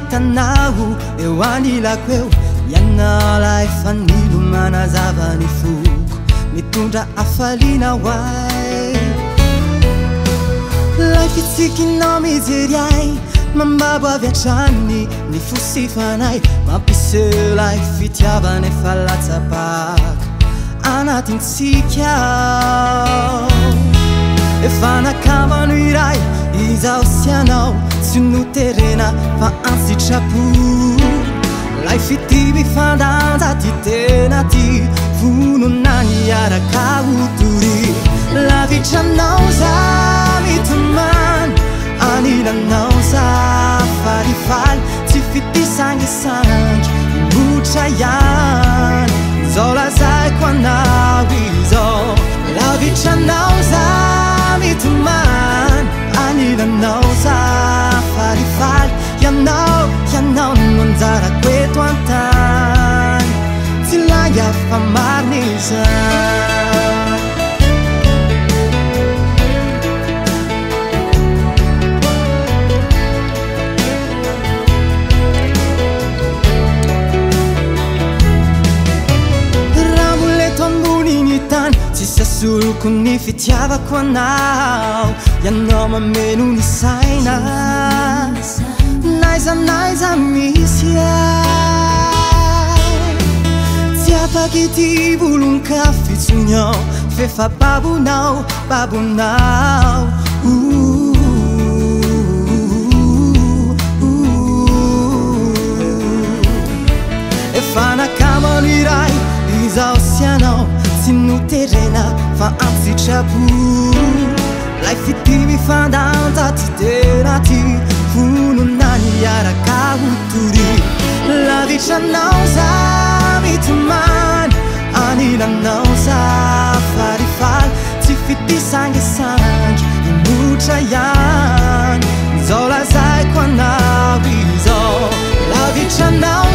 hitanao eo anilako eo ianao efa nilomana zavany foko mitondra hafaliana hoay life itsikinao mijery ahy mambabo avy hatrany ny fosifanay mampiseho life fitiavana efa latsapaka anatintsika efa nakambano iray izaho sy anao tsy noterena fa ansitrapo life ity mifandanja ty tena ty vonona niaraka otory lavitranao za mitomany anilanao za falifaly tsy fitisangisandro motra ihany zao lazaiko anao izao lavitranao za mitomany anilanao za falifaly ianao no anjarako eto antany tsy lay afa mariny zany raha moleto amboniny tany tsisy asoloko ny fitiavako anao ianao mameno ny saina naiza misy ahy tsy afaky ty volon-kafitsoniao fefa babonao efa nakambano iray izaho sy anao tsy noterena fa ansitrapo life ity mifandanja ty tena ty vonona niaraka otory lavitranao za mitomany anilanao za falifaly tsy fitisangisandro imotra ihany zao lazaiko anao izao lavitranao